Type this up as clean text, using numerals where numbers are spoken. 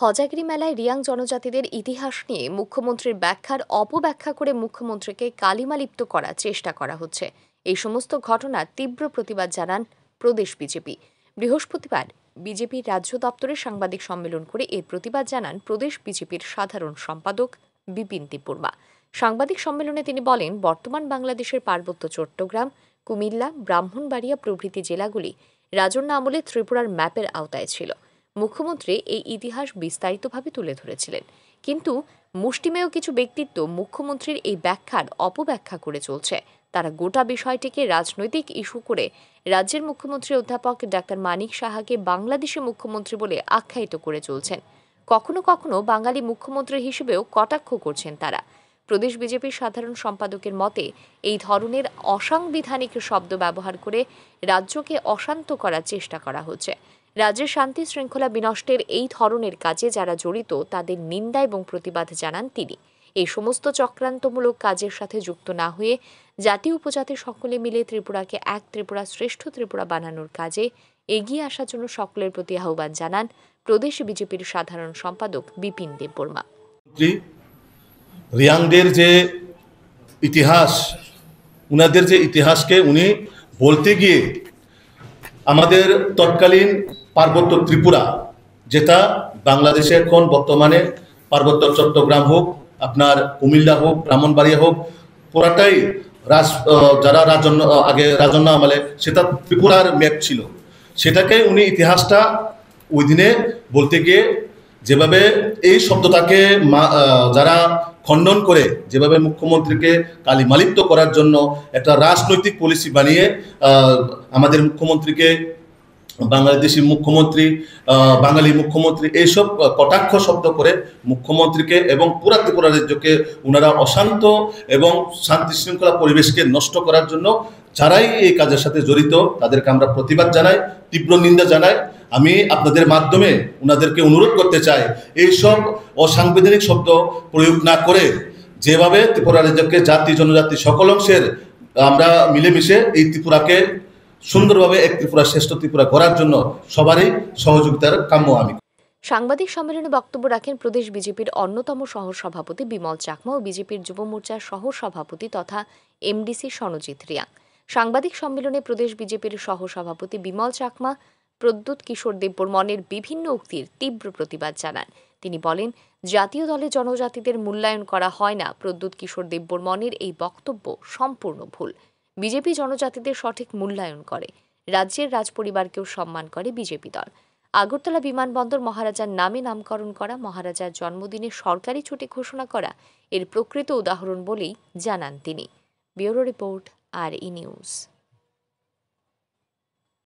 হজাগরি মেলায় রিয়াং জনজাতিদের ইতিহাস নিয়ে মুখ্যমন্ত্রীর ব্যাখ্যার অপব্যাখ্যা করে মুখ্যমন্ত্রীকে কালিমালিপ্ত করার চেষ্টা করা হচ্ছে। এই সমস্ত ঘটনার তীব্র প্রতিবাদ জানান প্রদেশ বিজেপি। বৃহস্পতিবার বিজেপির রাজ্য দপ্তরে সাংবাদিক সম্মেলন করে এর প্রতিবাদ জানান প্রদেশ বিজেপির সাধারণ সম্পাদক বিপিন দেববর্মা। সাংবাদিক সম্মেলনে তিনি বলেন, বর্তমান বাংলাদেশের পার্বত্য চট্টগ্রাম, কুমিল্লা, ব্রাহ্মণবাড়িয়া প্রভৃতি জেলাগুলি রাজন্য আমলে ত্রিপুরার ম্যাপের আওতায় ছিল। মুখ্যমন্ত্রী এই ইতিহাস বিস্তারিতভাবে তুলে ধরেছিলেন, কিন্তু মুষ্টিমেয় কিছু ব্যক্তিত্ব মুখ্যমন্ত্রীর এই ব্যাখ্যার অপব্যাখ্যা করে চলছে। তারা গোটা বিষয়টিকে রাজনৈতিক ইস্যু করে রাজ্যের মুখ্যমন্ত্রী অধ্যাপক ডাক্তার মানিক সাহাকে বাংলাদেশের মুখ্যমন্ত্রী বলে আখ্যায়িত করে চলছেন। কখনো কখনো বাঙালি মুখ্যমন্ত্রী হিসেবেও কটাক্ষ করছেন তারা। প্রদেশ বিজেপির সাধারণ সম্পাদকের মতে, এই ধরনের অসাংবিধানিক শব্দ ব্যবহার করে রাজ্যকে অশান্ত করার চেষ্টা করা হচ্ছে। রাজ্যের শান্তি শৃঙ্খলা বিনষ্টের এই ধরনের কাজে যারা জড়িত তাদের নিন্দা এবং প্রতিবাদ জানান তিনি। এই সমস্ত চক্রান্তমূলক কাজের সাথে যুক্ত না হয়ে জাতি উপজাতি সকলে মিলে ত্রিপুরাকে এক ত্রিপুরা শ্রেষ্ঠ ত্রিপুরা বানানোর কাজে এগিয়ে আসার জন্য সকলের প্রতি আহ্বান জানান প্রদেশ বিজেপির সাধারণ সম্পাদক বিপিন দেববর্মা। রিয়াংদের যে ইতিহাস, উনাদের যে ইতিহাসকে উনি বলতে গিয়ে আমাদের তৎকালীন পার্বত্য ত্রিপুরা, যেটা বাংলাদেশে এখন বর্তমানে পার্বত্য চট্টগ্রাম হোক, আপনার কুমিল্লা হোক, ব্রাহ্মণবাড়িয়া হোক, পুরাটাই যারা আগে রাজন্য আমলে সেটা ত্রিপুরার ম্যাপ ছিল। সেটাকে উনি ইতিহাসটা ওই দিনে বলতে গিয়ে যেভাবে এই শব্দটাকে যারা খণ্ডন করে, যেভাবে মুখ্যমন্ত্রীকে কালিমালিপ্ত করার জন্য একটা রাজনৈতিক পলিসি বানিয়ে আমাদের মুখ্যমন্ত্রীকে বাংলাদেশি মুখ্যমন্ত্রী, বাঙালি মুখ্যমন্ত্রী এইসব কটাক্ষ শব্দ করে মুখ্যমন্ত্রীকে এবং পুরা ত্রিপুরা রাজ্যকে ওনারা অশান্ত এবং শান্তি শৃঙ্খলা পরিবেশকে নষ্ট করার জন্য যারাই এই কাজের সাথে জড়িত তাদেরকে আমরা প্রতিবাদ জানাই, তীব্র নিন্দা জানাই। আমি আপনাদের মাধ্যমে ওনাদেরকে অনুরোধ করতে চাই, এইসব অসাংবিধানিক শব্দ প্রয়োগ না করে যেভাবে ত্রিপুরা রাজ্যকে জাতি জনজাতি সকল অংশের আমরা মিলেমিশে এই ত্রিপুরাকে সুন্দরভাবে এক ত্রিপুরা শ্রেষ্ঠ ত্রিপুরা করার জন্য সবারই সহযোগিতার কাম্য আমি। সাংবাদিক সম্মেলনে বক্তব্য রাখেন প্রদেশ বিজেপির অন্যতম সহসভাপতি বিমল চাকমা ও বিজেপির যুব মোর্চার সহসভাপতি তথা এমডিসি সনজিৎ রিয়াং। সাংবাদিক সম্মেলনে প্রদেশ বিজেপির সহসভাপতি বিমল চাকমা প্রদ্যুৎ কিশোর দেববর্মনের বিভিন্ন উক্তির তীব্র প্রতিবাদ জানান। তিনি বলেন, জাতীয় দলে জনজাতিদের মূল্যায়ন করা হয় না। প্রদ্যুৎ কিশোর দেববর্মনের এই বক্তব্য সম্পূর্ণ ভুল। বিজেপি জনজাতিদের সঠিক মূল্যায়ন করে, রাজ্যের রাজপরিবারকেও সম্মান করে বিজেপি দল। আগরতলা বিমানবন্দর মহারাজার নামে নামকরণ করা, মহারাজার জন্মদিনে সরকারি ছুটি ঘোষণা করা এর প্রকৃত উদাহরণ বলেই জানান তিনি। Bureau report, RE news.